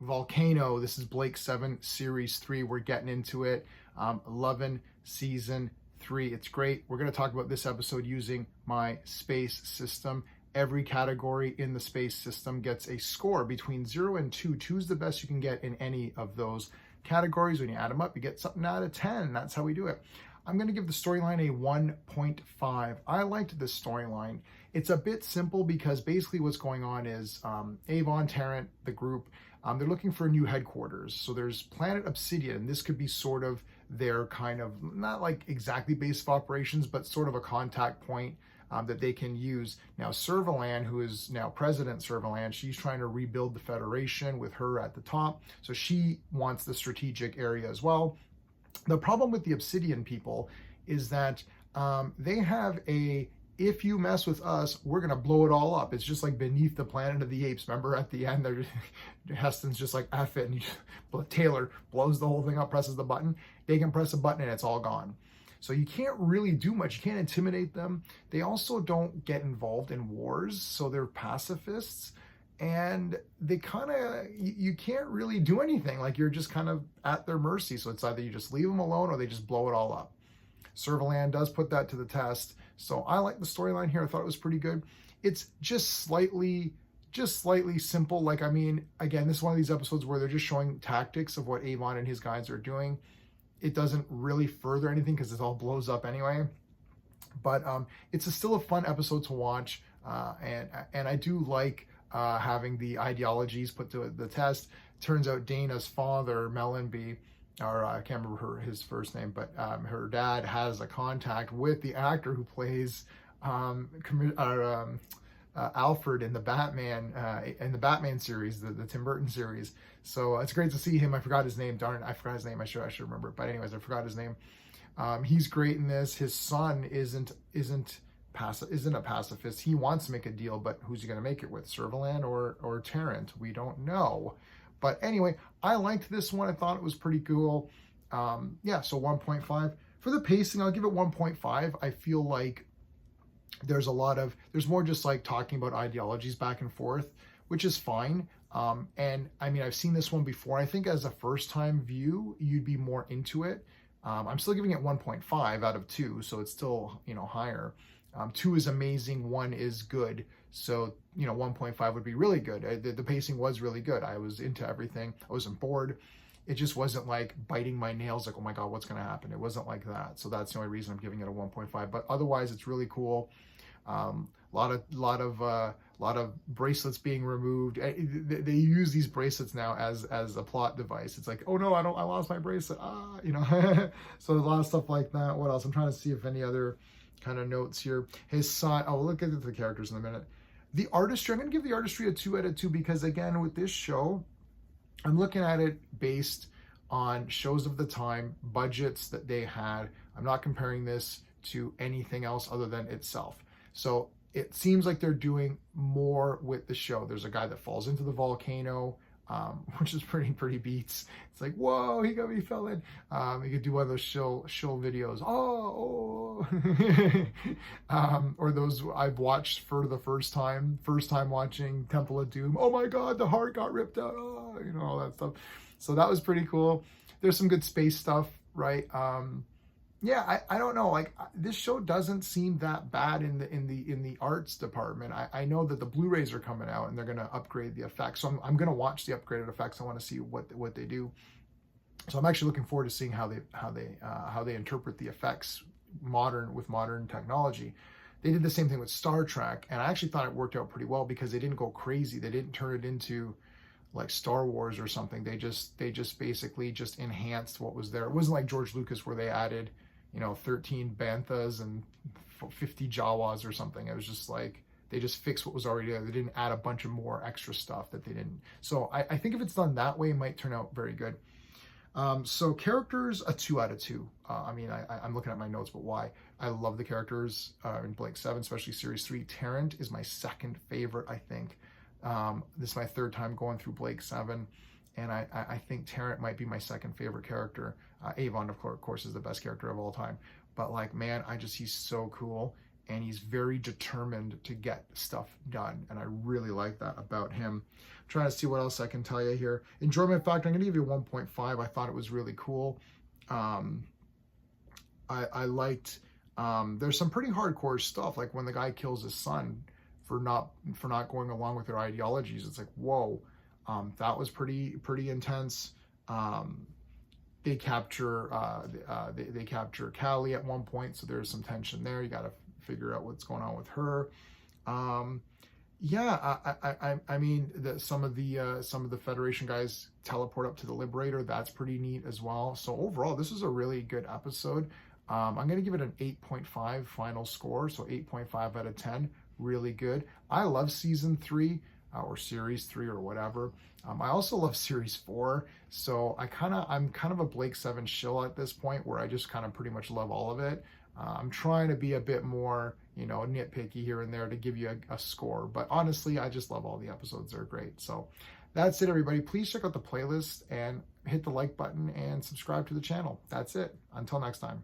Volcano. This is Blake 7 Series 3. We're getting into it. 11 Season 3. It's great. We're going to talk about this episode using my space system. Every category in the space system gets a score between 0 and 2. 2 is the best you can get in any of those categories. When you add them up, you get something out of 10. That's how we do it. I'm going to give the storyline a 1.5. I liked this storyline. It's a bit simple because basically what's going on is Avon, Tarrant, the group, they're looking for a new headquarters. So there's Planet Obsidian. This could be sort of their kind of, not like exactly base of operations, but sort of a contact point that they can use. Now, Servalan, who is now President Servalan, she's trying to rebuild the Federation with her at the top. So she wants the strategic area as well. The problem with the Obsidian people is that they have a, if you mess with us, we're going to blow it all up. It's just like Beneath the Planet of the Apes. Remember at the end, Heston's just like, F it. And Taylor blows the whole thing up, presses the button. They can press a button and it's all gone. So you can't really do much. You can't intimidate them. They also don't get involved in wars. So they're pacifists. And they kind of, you can't really do anything. Like you're just kind of at their mercy. So it's either you just leave them alone or they just blow it all up. Servalan does put that to the test. So I like the storyline here. I thought it was pretty good. It's just slightly simple. Like, I mean, again, this is one of these episodes where they're just showing tactics of what Avon and his guys are doing. It doesn't really further anything because it all blows up anyway. But it's still a fun episode to watch. And I do like having the ideologies put to the test. Turns out Dana's father, Mellenby, or I can't remember his first name, but her dad has a contact with the actor who plays Alfred in the Batman series, the Tim Burton series. So it's great to see him. I forgot his name. Darn, I forgot his name. I should remember it. But anyways, I forgot his name. He's great in this. His son isn't a pacifist. He wants to make a deal, but who's he going to make it with? Servalan or Tarrant? We don't know. But anyway, I liked this one. I thought it was pretty cool. Yeah, so 1.5. For the pacing, I'll give it 1.5. I feel like there's more just like talking about ideologies back and forth, which is fine. And I mean, I've seen this one before. I think as a first time view, you'd be more into it. I'm still giving it 1.5 out of 2. So it's still, higher. 2 is amazing. 1 is good. So, 1.5 would be really good. The pacing was really good. I was into everything. I wasn't bored. It just wasn't like biting my nails like, oh my God, what's going to happen? It wasn't like that. So that's the only reason I'm giving it a 1.5. But otherwise, it's really cool. Lot of bracelets being removed. They use these bracelets now as a plot device. It's like, oh no, I lost my bracelet. So a lot of stuff like that. What else? I'm trying to see if any other kind of notes here. His son. Oh, we'll look at the characters in a minute. The artistry. I'm going to give the artistry a 2 out of 2 because again, with this show, I'm looking at it based on shows of the time, budgets that they had. I'm not comparing this to anything else other than itself. So it seems like they're doing more with the show. There's a guy that falls into the volcano, which is pretty beats. It's like, whoa, he fell in. You could do one of those shill videos. Oh. Or those I've watched for the first time watching Temple of Doom. Oh my God, the heart got ripped out. Oh, all that stuff. So that was pretty cool. There's some good space stuff, right? Yeah, I don't know. Like this show doesn't seem that bad in the arts department. I know that the Blu-rays are coming out and they're going to upgrade the effects. So I'm going to watch the upgraded effects. I want to see what they do. So I'm actually looking forward to seeing how they interpret the effects with modern technology. They did the same thing with Star Trek, and I actually thought it worked out pretty well because they didn't go crazy. They didn't turn it into like Star Wars or something. They just basically just enhanced what was there. It wasn't like George Lucas where they added 13 banthas and 50 Jawas or something. It was just like, they just fixed what was already there. They didn't add a bunch of more extra stuff that they didn't. So I think if it's done that way, it might turn out very good. So characters, a 2 out of 2. I'm looking at my notes, but why? I love the characters in Blake 7, especially Series 3. Tarrant is my second favorite, I think. This is my third time going through Blake 7. And I think Tarrant might be my second favorite character. Avon, of course, is the best character of all time. But like, man, he's so cool. and he's very determined to get stuff done. And I really like that about him. I'm trying to see what else I can tell you here. Enjoyment factor, I'm going to give you 1.5. I thought it was really cool. I liked, there's some pretty hardcore stuff, like when the guy kills his son for not going along with their ideologies. It's like, whoa, that was pretty intense. They capture they capture Callie at one point, so there's some tension there. You got to figure out what's going on with her. Yeah, I mean, some of the Federation guys teleport up to the Liberator. That's pretty neat as well. So overall, this is a really good episode. I'm going to give it an 8.5 final score, so 8.5 out of 10. Really good. I love season 3 or series 3 or whatever. I also love series 4, so I'm kind of a Blake 7 shill at this point, where I just kind of pretty much love all of it. I'm trying to be a bit more, nitpicky here and there to give you a score, but honestly, I just love all the episodes. They're great. So that's it, everybody. Please check out the playlist and hit the like button and subscribe to the channel. That's it. Until next time.